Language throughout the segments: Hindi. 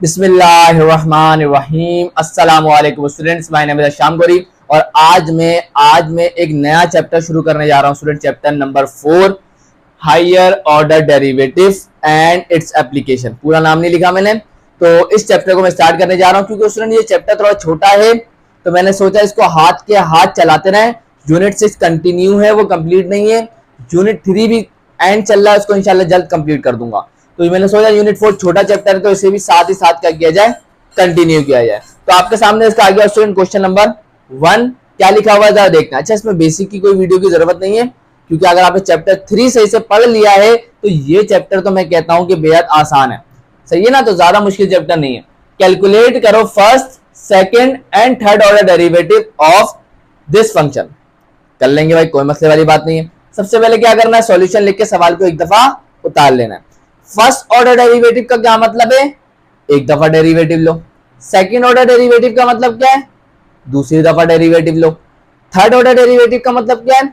बिस्मिल्लाहिर्रहमानिर्रहीम। अस्सलामु अलैकुम स्टूडेंट्स, माय नेम इज शाम गोरी और आज मैं एक नया चैप्टर शुरू करने जा रहा हूँ student. Chapter number 4, higher order derivative and its application. पूरा नाम नहीं लिखा मैंने, तो इस चैप्टर को मैं स्टार्ट करने जा रहा हूँ क्योंकि स्टूडेंट ये चैप्टर थोड़ा छोटा है, तो मैंने सोचा इसको हाथ के हाथ चलाते रहें। यूनिट 6 कंटिन्यू है, वो कंप्लीट नहीं है। यूनिट 3 भी एंड चल रहा है, उसको इंशाल्लाह जल्द कंप्लीट कर दूंगा। तो मैंने सोचा यूनिट 4 छोटा चैप्टर है, तो इसे भी साथ ही साथ क्या किया जाए, कंटिन्यू किया जाए। तो आपके सामने इसका आ गया स्टूडेंट क्वेश्चन नंबर 1। क्या लिखा हुआ है जरा देखना। अच्छा, इसमें बेसिक की कोई वीडियो की जरूरत नहीं है क्योंकि अगर आपने चैप्टर 3 सही से पढ़ लिया है तो ये चैप्टर तो मैं कहता हूं कि बेहद आसान है। सही है ना, तो ज्यादा मुश्किल चैप्टर नहीं है। कैलकुलेट करो first, second and third order derivative of this function. कर लेंगे भाई, कोई मसले वाली बात नहीं है। सबसे पहले क्या करना है, सॉल्यूशन लिख के सवाल को एक दफा उतार लेना है। फर्स्ट ऑर्डर डेरिवेटिव का क्या मतलब है, एक दफा डेरिवेटिव लो। सेकंड ऑर्डर डेरिवेटिव का मतलब क्या है, दूसरी दफा डेरिवेटिव लो। थर्ड ऑर्डर डेरिवेटिव का मतलब क्या है,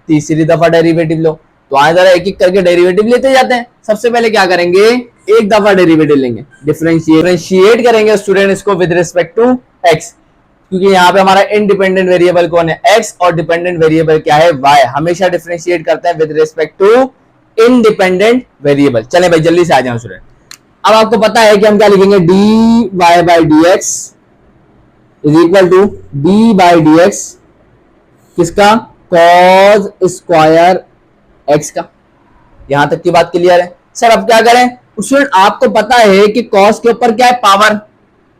तीसरी दफा डेरिवेटिव लो। तो आज जरा एक एक करके डेरिवेटिव लेते जाते हैं। सबसे पहले क्या करेंगे, एक दफा डेरिवेटिव लेंगे, डिफरेंशिएट करेंगे स्टूडेंट इसको विद रिस्पेक्ट टू एक्स, क्योंकि यहाँ पे हमारा इंडिपेंडेंट वेरिएबल कौन है, एक्स, और डिपेंडेंट वेरिएबल क्या है, वाई। हमेशा डिफरेंशिएट करते हैं with respect to independent variable. चले भाई जल्दी से आ जाओ स्टूडेंट। अब आपको पता है कि हम क्या लिखेंगे, D Y by D X is equal to D by D X किसका, कॉज स्क्वायर एक्स का। यहां तक की बात क्लियर है। सर अब क्या करें स्टूडेंट, आपको पता है कि कॉस के ऊपर क्या है, पावर।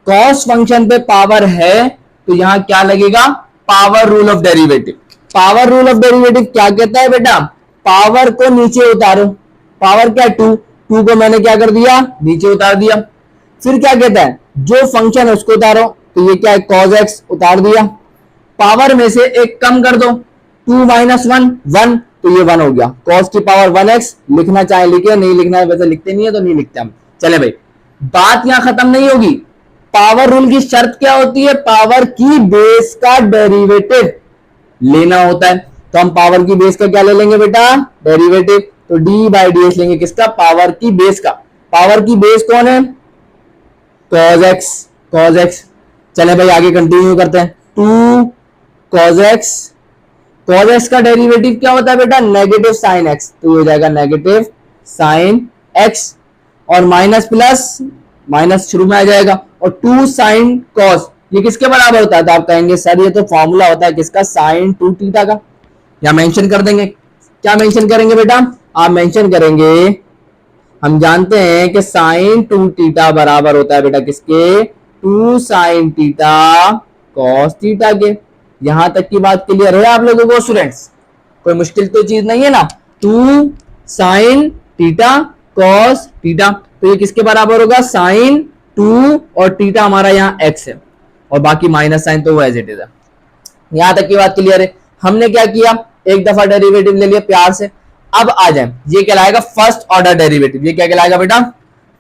कॉस फंक्शन पे पावर है तो यहां क्या लगेगा, power rule of derivative. Power rule of derivative क्या कहता है बेटा, पावर को नीचे उतारो। पावर क्या, टू, टू को मैंने क्या कर दिया, नीचे उतार दिया। फिर क्या कहता है, जो फंक्शन है उसको उतारो, तो ये क्या है, कॉज एक्स उतार दिया। पावर में से एक कम कर दो, 2 माइनस 1 1, तो ये 1 हो गया। कॉस की पावर 1x, लिखना चाहे लिखे, नहीं लिखना है वैसे लिखते नहीं है तो नहीं लिखते हम। चले भाई, बात यहां खत्म नहीं होगी। पावर रूल की शर्त क्या होती है, पावर की बेस का डेरिवेटिव लेना होता है। तो हम पावर की बेस का क्या ले लेंगे बेटा, डेरिवेटिव। तो डी बाई डी एक्स लेंगे किसका, पावर की बेस का। पावर की बेस कौन है, कॉज एक्स, कॉज एक्स। चले भाई आगे कंटिन्यू करते हैं। 2 कॉज एक्स, कॉज एक्स का डेरिवेटिव क्या होता है बेटा, नेगेटिव साइन एक्स, तो ये हो जाएगा नेगेटिव साइन एक्स। और माइनस प्लस माइनस शुरू में आ जाएगा, और 2 साइन कॉस, ये किसके बराबर होता है, तो आप कहेंगे सर ये तो फॉर्मूला होता है किसका, साइन 2 थीटा का। या मेंशन कर देंगे, क्या मेंशन करेंगे बेटा, आप मेंशन करेंगे, हम जानते हैं कि साइन 2 थीटा बराबर होता है बेटा किसके, 2 साइन थीटा कॉस थीटा के। यहां तक की बात क्लियर है आप लोगों को स्टूडेंट्स, कोई मुश्किल तो चीज नहीं है ना। 2 साइन थीटा कॉस थीटा, तो ये किसके बराबर होगा, साइन 2, और थीटा हमारा यहाँ एक्स है, और बाकी माइनस साइन तो वो एज इट इज है। यहां तक की बात क्लियर है। हमने क्या किया, एक दफा डेरिवेटिव ले लिया प्यार से। अब आ जाए, ये कहलाएगा फर्स्ट ऑर्डर डेरिवेटिव। ये क्या कहलाएगा बेटा,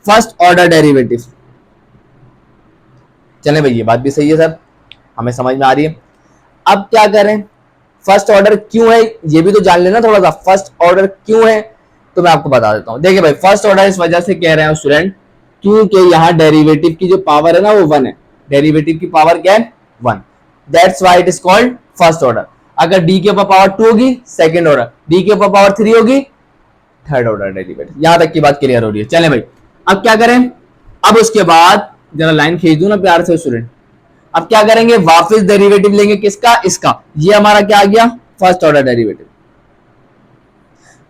फर्स्ट ऑर्डर डेरिवेटिव। चले भाई ये बात भी सही है सर, हमें समझ में आ रही है। अब क्या करें, फर्स्ट ऑर्डर क्यों है ये भी तो जान लेना थोड़ा सा। फर्स्ट ऑर्डर क्यों है तो मैं आपको बता देता हूं। देखिए भाई, फर्स्ट ऑर्डर इस वजह से कह रहे हैं स्टूडेंट क्योंकि यहाँ डेरिवेटिव की जो पावर है ना वो 1 है। डेरिवेटिव की पावर क्या है, 1। That's why it is called first order. अगर डी के ऊपर पावर 2 होगी सेकंड ऑर्डर, डी के ऊपर पावर 3 होगी थर्ड ऑर्डर डेरिवेटिव। यहां तक की बात क्लियर हो रही है। चलें भाई, अब क्या करें, अब उसके बाद जरा लाइन खींच दूं ना प्यार से स्टूडेंट। अब क्या करेंगे, वापस डेरिवेटिव लेंगे किसका, इसका। ये हमारा क्या आ गया, फर्स्ट ऑर्डर डेरिवेटिव।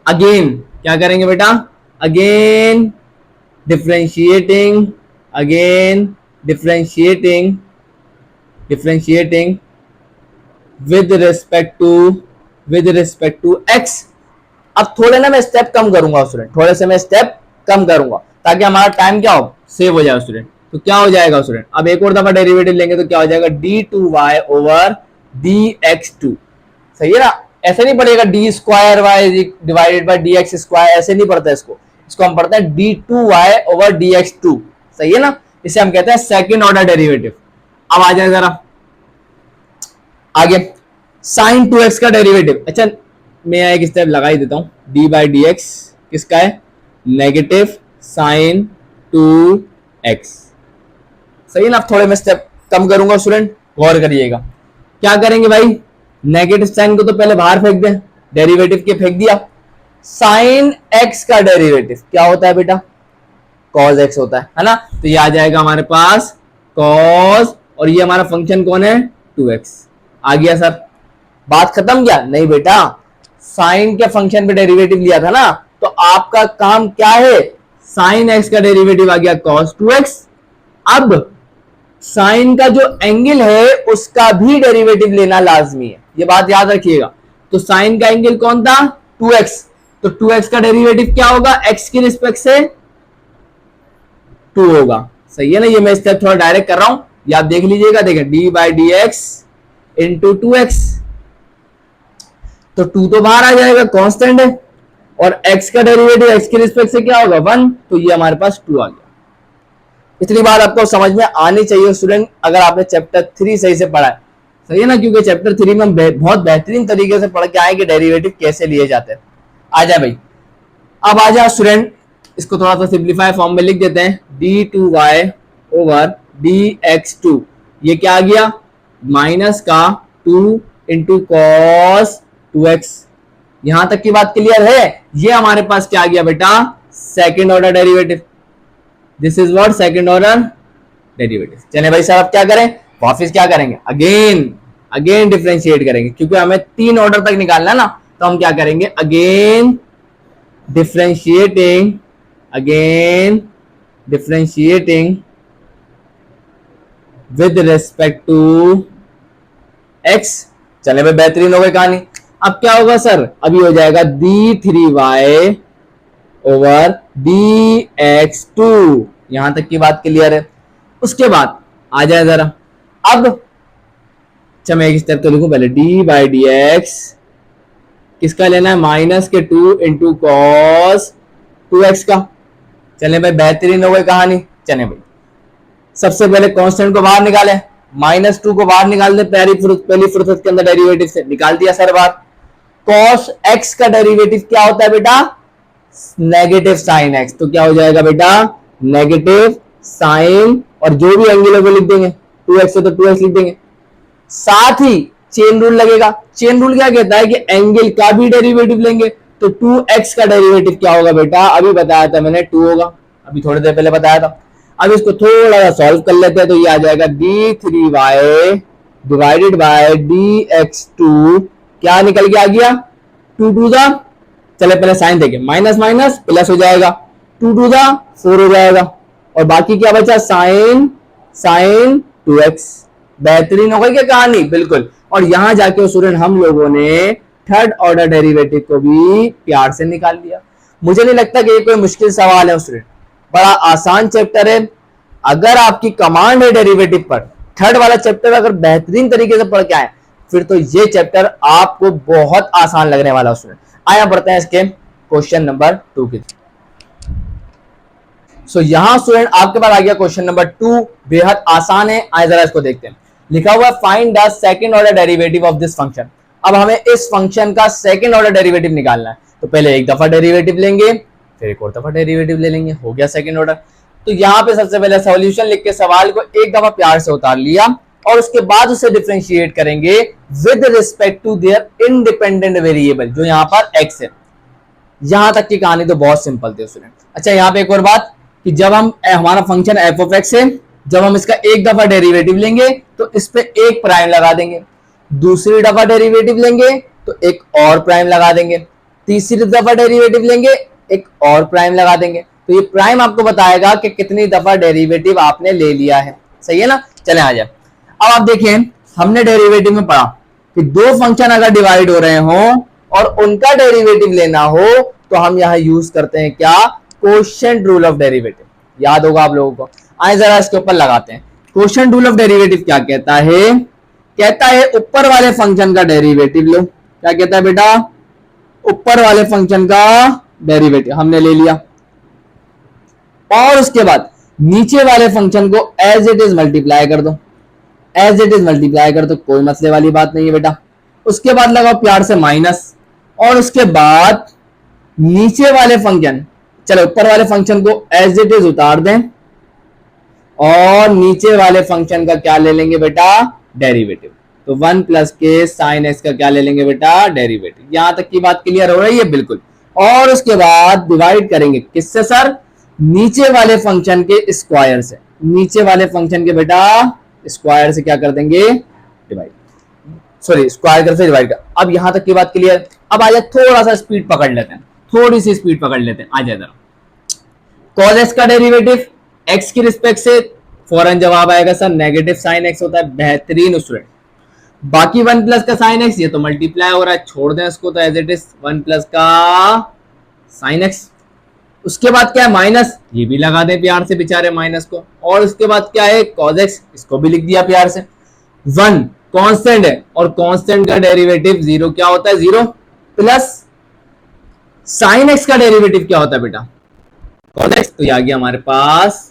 अगेन क्या करेंगे बेटा, again differentiating, again differentiating, differentiating with respect to X. अब थोड़े ना मैं स्टेप कम करूंगा स्टूडेंट, थोड़े से मैं स्टेप कम करूंगा ताकि हमारा टाइम क्या हो, सेव हो जाए स्टूडेंट। तो क्या हो जाएगा स्टूडेंट, अब एक और दफा डेरिवेटिव लेंगे तो क्या हो जाएगा, d2y ओवर dx2। सही है ना, ऐसे नहीं पढ़ेगा D square Y divided by D X square, ऐसे नहीं पढ़ता इसको। इसको हम पढ़ते हैं d2y ओवर dx2। सही है ना, इसे हम कहते हैं सेकेंड ऑर्डर डेरिवेटिव। अब आ जाए जरा आगे, साइन 2x का डेरिवेटिव। अच्छा मैं एक स्टेप लगा ही देता हूं, डी बाई डी एक्स किसका है, नेगेटिव साइन 2x। सही है ना। अब थोड़े मैं स्टेप कम करूंगा स्टूडेंट, गौर करिएगा। क्या करेंगे भाई, नेगेटिव साइन को तो पहले बाहर फेंक दें, डेरिवेटिव के फेंक दिया। साइन एक्स का डेरिवेटिव क्या होता है बेटा, कॉस एक्स होता है ना। तो ये आ जाएगा हमारे पास कॉस, और ये हमारा फंक्शन कौन है, 2x। आ गया सर, बात खत्म क्या, नहीं बेटा, साइन के फंक्शन पे डेरिवेटिव लिया था ना, तो आपका काम क्या है, साइन एक्स का डेरिवेटिव आ गया cos 2x। अब साइन का जो एंगल है उसका भी डेरिवेटिव लेना लाजमी है, ये बात याद रखिएगा। तो साइन का एंगल कौन था, 2x, तो 2x का डेरिवेटिव क्या होगा, x की रिस्पेक्ट से 2 होगा। सही है ना, ये मैं स्टेप थोड़ा डायरेक्ट कर रहा हूं, ये आप देख लीजिएगा। देखें D by D x into 2x, तो 2 तो बाहर आ जाएगा, कांस्टेंट है, और x का डेरिवेटिव x की रिस्पेक्ट से क्या होगा, 1, तो ये हमारे पास 2 आ गया। इतनी बात आपको समझ में आनी चाहिए स्टूडेंट, अगर आपने चैप्टर 3 सही से पढ़ा है। सही है ना, क्योंकि चैप्टर 3 में हम बहुत बेहतरीन तरीके से पढ़ के आए कि डेरिवेटिव कैसे लिए जाते हैं। आ जाए भाई, अब आ जाओ स्टूडेंट, इसको थोड़ा सा सिंप्लीफाई फॉर्म में लिख देते हैं, d2y ओवर dx2, ये क्या आ गया, माइनस का 2 इंटू कॉस 2x। यहां तक की बात क्लियर है। ये हमारे पास क्या आ गया बेटा, second order derivative, this is what, second order derivative. चले भाई साहब, क्या करें, वापस क्या करेंगे, अगेन डिफरेंशिएट करेंगे, क्योंकि हमें 3 ऑर्डर तक निकालना है ना। तो हम क्या करेंगे, again differentiating with respect to x। चले भाई, बेहतरीन हो गई कहानी। अब क्या होगा सर, अभी हो जाएगा d3y ओवर dx2, यहां तक की बात क्लियर है। उसके बाद आ जाए जरा, अब अच्छा मैं एक स्टेप तो लिखूं पहले, d बाई डी एक्स किसका लेना है, माइनस के 2 इंटू कॉस 2x का। चले भाई, बेहतरीन हो गई कहानी। चले भाई, सबसे पहले कांस्टेंट को बाहर निकाले, -2 को बाहर निकाल दे, पहली फुर्सत के अंदर डेरिवेटिव से निकाल दिया सर बाहर। cos x का डेरिवेटिव क्या होता है बेटा, नेगेटिव साइन x, तो क्या हो जाएगा बेटा, नेगेटिव साइन, और जो भी एंगल है वो लिख देंगे, 2x है तो 2x लिख देंगे। साथ ही चेन रूल लगेगा। चेन रूल क्या कहता है कि एंगल का भी डेरिवेटिव लेंगे, तो 2x का डेरिवेटिव क्या होगा बेटा, अभी बताया था मैंने, 2 होगा, अभी थोड़ी देर पहले बताया था। अब इसको थोड़ा सा सॉल्व कर लेते हैं, तो ये आ जाएगा d3y डिवाइडेड बाय dx2, क्या निकल के आ गया, 2 टू दा, चले पहले साइन देखें, माइनस माइनस प्लस हो जाएगा, 2 टू दा 4 हो जाएगा, और बाकी क्या बचा, साइन 2x। बेहतरीन हो गई क्या कहानी, बिल्कुल। और यहां जाके स्टूडेंट हम लोगों ने थर्ड ऑर्डर डेरिवेटिव को भी प्यार से निकाल लिया। मुझे नहीं लगता कि ये कोई मुश्किल सवाल है स्टूडेंट, बड़ा आसान चैप्टर है। अगर आपकी कमांड है डेरिवेटिव पर, थर्ड वाला चैप्टर अगर बेहतरीन तरीके से पढ़ के आए, फिर तो ये चैप्टर आपको बहुत आसान लगने वाला है स्टूडेंट। आया बढ़ते हैं इसके क्वेश्चन नंबर 2 की। सो यहां स्टूडेंट आपके पास आ गया क्वेश्चन नंबर 2, बेहद आसान है। आए जरा इसको देखते हैं। लिखा हुआ है find the second order derivative of this function. अब हमें इस फंक्शन का सेकंड ऑर्डर डेरिवेटिव निकालना है, तो पहले एक दफा डेरिवेटिव लेंगे, फिर एक और दफा डेरिवेटिव ले लेंगे, हो गया सेकंड ऑर्डर। तो यहाँ पे सबसे पहले सॉल्यूशन लिख के सवाल को एक दफा प्यार से उतार लिया, और उसके बाद उसे डिफरेंशिएट करेंगे with respect to their independent variable, जो यहाँ पर x है। यहां तक की कहानी तो बहुत सिंपल थी स्टूडेंट। अच्छा यहाँ पे एक और बात कि जब हम हमारा फंक्शन f ऑफ x है, जब हम इसका एक दफा डेरिवेटिव लेंगे तो इस पे एक प्राइम लगा देंगे, दूसरी दफा डेरिवेटिव लेंगे तो एक और प्राइम लगा देंगे, तीसरी दफा डेरिवेटिव लेंगे एक और प्राइम लगा देंगे। तो ये प्राइम आपको बताएगा कि कितनी दफा डेरिवेटिव आपने ले लिया है। सही है ना, चले आ जाए। अब आप देखें, हमने डेरिवेटिव में पढ़ा कि दो फंक्शन अगर डिवाइड हो रहे हो और उनका डेरिवेटिव लेना हो तो हम यहां यूज करते हैं क्या, कोशेंट रूल ऑफ डेरिवेटिव। याद होगा आप लोगों को। आए जरा इसके ऊपर लगाते हैं। कोशेंट रूल ऑफ डेरिवेटिव क्या कहता है, कहता है ऊपर वाले फंक्शन का डेरिवेटिव लो। क्या कहता है बेटा, ऊपर वाले फंक्शन का डेरिवेटिव हमने ले लिया, और उसके बाद नीचे वाले फंक्शन को एज इट इज मल्टीप्लाई कर दो। एज इट इज मल्टीप्लाई कर दो, कोई मसले वाली बात नहीं है बेटा। उसके बाद लगाओ प्यार से माइनस, और उसके बाद नीचे वाले फंक्शन, चलो ऊपर वाले फंक्शन को एज इट इज उतार दें, और नीचे वाले फंक्शन का क्या ले लेंगे बेटा, डेरिवेटिव। तो 1 प्लस के साइन एक्स का क्या ले लेंगे बेटा, डेरिवेटिव। यहां तक की बात क्लियर हो रही है, बिल्कुल। और उसके बाद डिवाइड करेंगे किससे सर, नीचे वाले फंक्शन के स्क्वायर से, नीचे वाले फंक्शन के बेटा स्क्वायर से क्या कर देंगे, डिवाइड, सॉरी स्क्वायर कर से डिवाइड कर। अब यहां तक की बात क्लियर। अब आ जाए, थोड़ा सा स्पीड पकड़ लेते हैं, थोड़ी सी स्पीड पकड़ लेते हैं, आ जाए जरा। कॉस एक्स का डेरिवेटिव एक्स की रिस्पेक्ट से फौरन जवाब आएगा सर नेगेटिव साइन एक्स होता है, बेहतरीन स्टूडेंट। बाकी 1 प्लस का साइन एक्स ये तो मल्टीप्लाई हो रहा है, छोड़ दें इसको, तो एज इट इज 1 प्लस का साइन एक्स। उसके बाद क्या है, माइनस, ये भी लगा दें प्यार से बेचारे माइनस को। और उसके बाद क्या है, कॉस एक्स, इसको भी लिख दिया प्यार से। 1 कांस्टेंट है और कांस्टेंट का डेरिवेटिव 0 क्या होता है, 0 प्लस साइन एक्स का डेरिवेटिव क्या होता है बेटा, कॉस एक्स। तो ये आ गया हमारे पास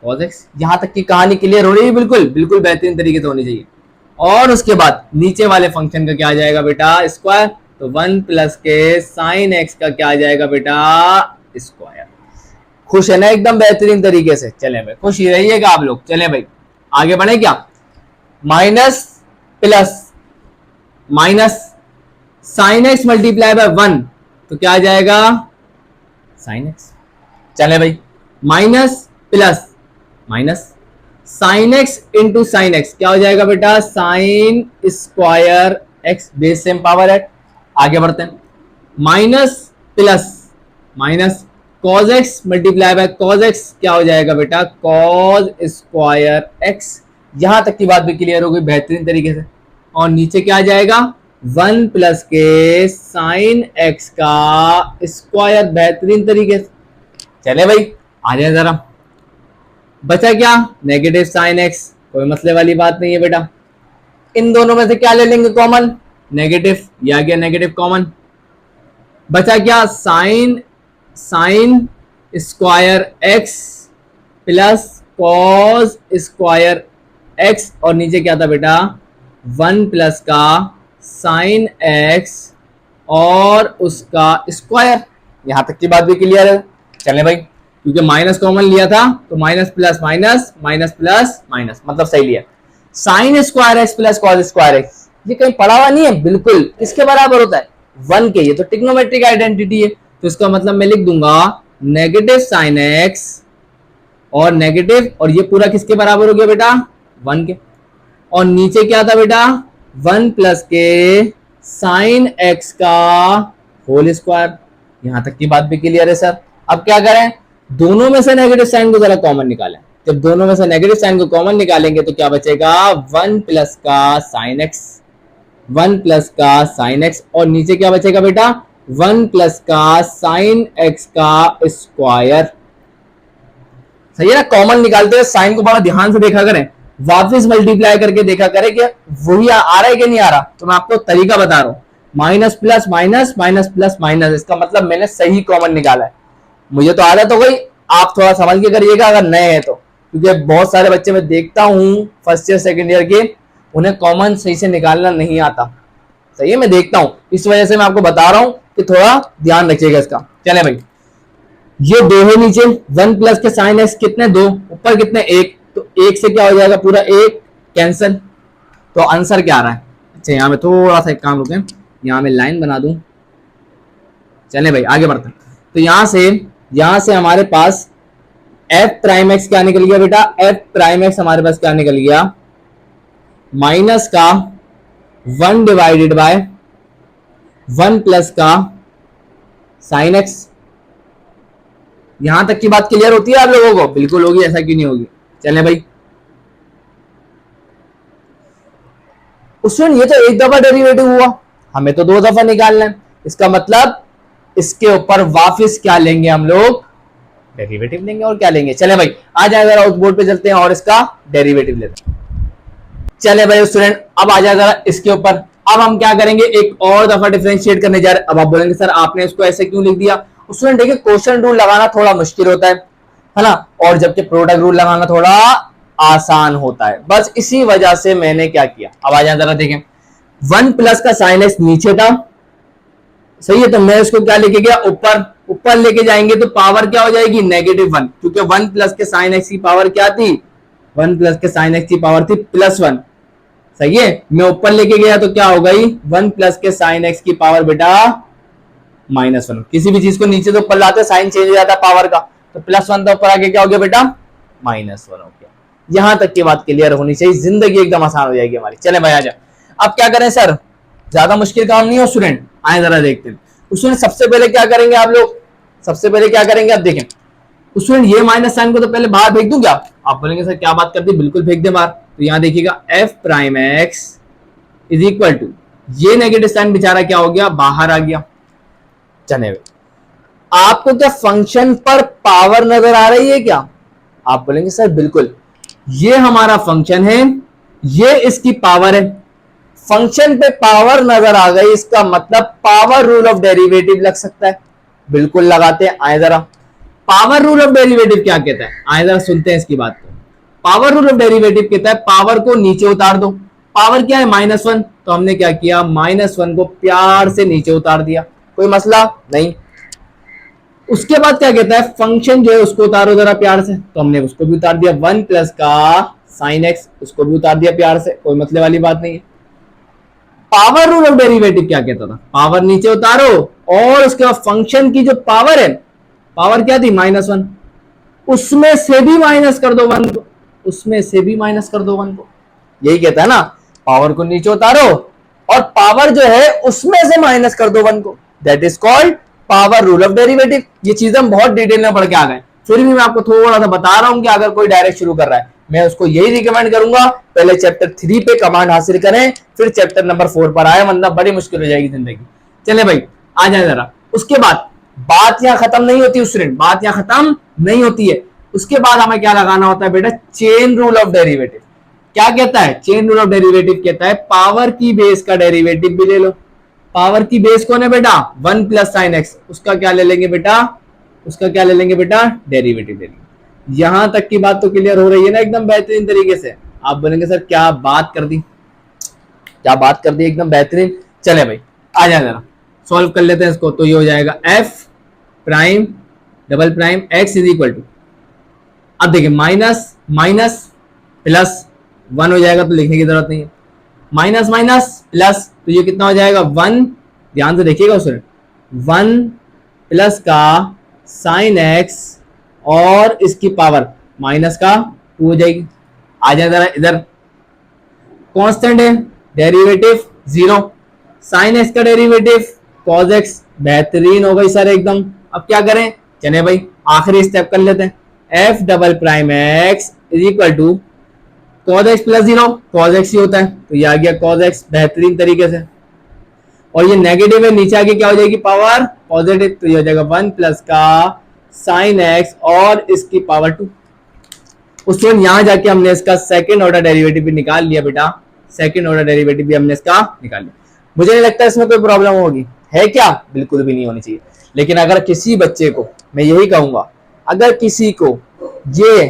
कॉस एक्स। यहां तक की कहानी क्लियर हो रही है, बिल्कुल बिल्कुल बेहतरीन तरीके से होनी चाहिए। और उसके बाद नीचे वाले फंक्शन का क्या आ जाएगा बेटा, स्क्वायर। तो 1 प्लस के साइन एक्स का क्या आ जाएगा बेटा, स्क्वायर। खुश है ना एकदम बेहतरीन तरीके से, चले भाई खुश ही रहिएगा आप लोग। चले भाई आगे बढ़े क्या, minus plus minus sine X multiply by 1 तो क्या आ जाएगा, साइन एक्स। चले भाई minus plus minus sine X into sine X क्या हो जाएगा बेटा, sine square X, base same power add. आगे बढ़ते हैं, minus plus minus cos X multiply by cos X क्या हो जाएगा बेटा, कॉज स्क्वायर एक्स। यहां तक की बात भी क्लियर हो गई बेहतरीन तरीके से। और नीचे क्या आ जाएगा, 1 प्लस के साइन एक्स का स्क्वायर, बेहतरीन तरीके से। चले भाई आ जाए जरा, बचा क्या, नेगेटिव साइन एक्स, कोई मसले वाली बात नहीं है बेटा। इन दोनों में से क्या ले लेंगे कॉमन, नेगेटिव, ये आ गया नेगेटिव कॉमन। बचा क्या, sign square x plus cos square x. और नीचे क्या था बेटा, 1 प्लस का साइन एक्स और उसका स्क्वायर। यहां तक की बात भी क्लियर है। चलें भाई, क्योंकि माइनस कॉमन लिया था तो minus plus minus, minus plus minus, मतलब सही लिया। Sign square x plus cos square x, ये कहीं पढ़ा हुआ नहीं है, बिल्कुल किसके बराबर होता है, 1 के। ये तो ट्रिग्नोमेट्रिक आइडेंटिटी है, तो इसका मतलब मैं लिख दूंगा नेगेटिव साइन एक्स और नेगेटिव, और ये पूरा किसके बराबर हो गया बेटा, 1 के। और नीचे क्या था बेटा, 1 प्लस के साइन एक्स का होल स्क्वायर। यहां तक की बात भी क्लियर है सर। अब क्या करें, दोनों में से नेगेटिव साइन को जरा कॉमन निकालें। जब दोनों में से नेगेटिव साइन को कॉमन निकालेंगे तो क्या बचेगा, 1 प्लस का साइन एक्स, 1 प्लस का साइन एक्स। और नीचे क्या बचेगा बेटा, 1 प्लस का साइन एक्स का स्क्वायर। सही है ना, कॉमन निकालते हुए साइन को बड़ा ध्यान से देखा करें, वापस मल्टीप्लाई करके देखा करें कि वही आ रहा है कि नहीं आ रहा। तो मैं आपको तरीका बता रहा हूं, minus plus minus, minus plus minus, इसका मतलब मैंने सही कॉमन निकाला है। मुझे तो आदत हो गई, आप थोड़ा समझ के करिएगा अगर नए हैं तो, क्योंकि बहुत सारे बच्चे मैं देखता हूं फर्स्ट ईयर सेकंड ईयर के, उन्हें कॉमन सही से निकालना नहीं आता। सही है, मैं देखता हूं, इस वजह से मैं आपको बता रहा हूं कि थोड़ा ध्यान रखिएगा इसका। चले भाई, ये 2 है नीचे, 1 प्लस के साइन एक्स कितने, 2, ऊपर कितने, 1, तो 1 से क्या हो जाएगा, पूरा 1 कैंसिल। तो आंसर क्या आ रहा है। अच्छा यहाँ में थोड़ा सा एक काम रुके, यहाँ में लाइन बना दूं। चले भाई आगे बढ़ते हैं। तो यहां से हमारे पास एफ प्राइम एक्स क्या निकल गया बेटा, एफ प्राइम एक्स हमारे पास क्या निकल गया, माइनस का 1 डिवाइडेड बाय 1 प्लस का साइन एक्स। यहां तक की बात क्लियर होती है आप लोगों को, बिल्कुल होगी, ऐसा क्यों नहीं होगी। चलें भाई, उसमें ये तो एक दफा डेरिवेटिव हुआ, हमें तो 2 दफा निकालना है। इसका मतलब इसके ऊपर वापस क्या लेंगे हम लोग, डेरिवेटिव लेंगे। और क्या लेंगे, चले भाई आ जाए जरा उस बोर्ड पे चलते हैं और इसका डेरिवेटिव लेते हैं। चले भाई स्टूडेंट, अब आ जाए जरा इसके ऊपर। अब हम क्या करेंगे, एक और दफा डिफरेंशिएट करने जा रहे हैं। अब आप बोलेंगे सर आपने इसको ऐसे क्यों लिख दिया। स्टूडेंट देखिए, क्वोशिएंट रूल लगाना थोड़ा मुश्किल होता है ना, और जबकि प्रोडक्ट रूल लगाना थोड़ा आसान होता है, बस इसी वजह से मैंने क्या किया। अब आ जाए जरा देखें, 1 प्लस का साइन एक्स नीचे था, सही है, तो मैं इसको क्या लेके गया, ऊपर लेके जाएंगे तो पावर क्या हो जाएगी, -1, क्योंकि 1 प्लस के साइन एक्स की पावर क्या थी, 1 प्लस के साइन एक्स की पावर थी +1, सही है। मैं ऊपर लेके गया तो क्या हो गई, 1 प्लस के साइन एक्स की पावर बेटा -1। किसी भी चीज को नीचे तो ऊपर लाते साइन चेंज हो जाता है पावर का, तो +1 तो ऊपर आके क्या हो गया बेटा -1 हो गया। यहां तक की बात क्लियर होनी चाहिए, जिंदगी एकदम आसान हो जाएगी हमारी। चले भाई आजा, अब क्या करें सर, ज्यादा मुश्किल काम नहीं हो स्टूडेंट, आए जरा देखते हैं। उसमें सबसे पहले क्या करेंगे आप लोग, सबसे पहले क्या करेंगे आप देखें, उसमें ये माइनस साइन को तो पहले बाहर फेंक दूं क्या? आप बोलेंगे सर क्या बात करती, बिल्कुल फेंक दे बाहर। तो यहां देखिएगा F prime X is equal to, ये नेगेटिव साइन बेचारा क्या हो गया, बाहर आ गया। चले आपको क्या फंक्शन पर पावर नजर आ रही है क्या? आप बोलेंगे सर बिल्कुल, ये हमारा फंक्शन है, ये इसकी पावर है, फंक्शन पे पावर नजर आ गई, इसका मतलब पावर रूल ऑफ डेरिवेटिव लग सकता है। बिल्कुल लगाते हैं, आए जरा। पावर रूल ऑफ डेरिवेटिव क्या कहता है, आए जरा सुनते हैं इसकी बात को। पावर रूल ऑफ डेरिवेटिव कहता है पावर को नीचे उतार दो। पावर क्या है -1, तो हमने क्या किया, -1 को प्यार से नीचे उतार दिया, कोई मसला नहीं। उसके बाद क्या कहता है, फंक्शन जो है उसको उतारो जरा प्यार से, तो हमने उसको भी उतार दिया, 1 प्लस का साइन एक्स, उसको भी उतार दिया प्यार से, कोई मतलब वाली बात नहीं है। पावर रूल ऑफ डेरिवेटिव क्या कहता था, पावर नीचे उतारो और उसके बाद फंक्शन की जो पावर है, पावर क्या थी -1, उसमें से भी माइनस कर दो 1 को, उसमें से भी माइनस कर दो 1 को। यही कहता है ना, पावर को नीचे उतारो और पावर जो है उसमें से माइनस कर दो 1 को, that is called power rule of derivative. ये चीज हम बहुत डिटेल में पढ़ के आ गए, फिर भी मैं आपको थोड़ा सा बता रहा हूं कि अगर कोई डायरेक्ट शुरू कर रहा है, मैं उसको यही रिकमेंड करूंगा पहले चैप्टर 3 पे कमांड हासिल करें, फिर चैप्टर नंबर 4 पर आए, वरना बड़ी मुश्किल हो जाएगी जिंदगी। चले भाई आ जाए जरा। उसके बाद बात यहां खत्म नहीं होती स्टूडेंट, बात यहां खत्म नहीं होती है। उसके बाद हमें क्या लगाना होता है बेटा, चेन रूल ऑफ डेरिवेटिव। क्या कहता है चेन रूल ऑफ डेरिवेटिव, कहता है पावर की बेस का डेरिवेटिव भी ले लो। पावर की बेस कौन है बेटा, 1 प्लस साइन एक्स, उसका क्या ले लेंगे बेटा, उसका क्या ले लेंगे बेटा, डेरिवेटिव ले लेंगे। यहां तक की बात तो क्लियर हो रही है ना एकदम बेहतरीन तरीके से। आप बोलेंगे सर क्या बात कर दी, क्या बात कर दी, एकदम बेहतरीन। चले भाई आ जाए जरा सॉल्व कर लेते हैं इसको। तो ये हो जाएगा F prime double prime X is equal to, अब देखिए माइनस माइनस प्लस 1 हो जाएगा, तो लिखने की जरूरत नहीं है, माइनस माइनस प्लस, तो ये कितना हो जाएगा 1, ध्यान से देखिएगा उसने, 1 प्लस का साइन एक्स और इसकी पावर माइनस का 2 हो जाएगी। आ जाए जरा इधर, कांस्टेंट है, डेरिवेटिव 0, साइन एक्स का डेरिवेटिव कॉस एक्स, बेहतरीन हो गई सर एकदम। अब क्या करें, चले भाई आखिरी स्टेप कर लेते हैं, F double prime X is equal to cos x plus 0, cos x ही होता है, तो ये आ गया cos x बेहतरीन तरीके से। और ये नेगेटिव है, नीचे आगे क्या हो जाएगी पावर पॉजिटिव, तो ये हो जाएगा 1 प्लस का साइन x और इसकी पावर 2। उसके बाद यहां जाके हमने इसका सेकंड ऑर्डर डेरिवेटिव भी निकाल लिया बेटा, सेकंड ऑर्डर डेरिवेटिव भी हमने इसका निकाल लिया। मुझे नहीं लगता इसमें कोई प्रॉब्लम होगी, है क्या, बिल्कुल भी नहीं होनी चाहिए। लेकिन अगर किसी बच्चे को, मैं यही कहूंगा, अगर किसी को ये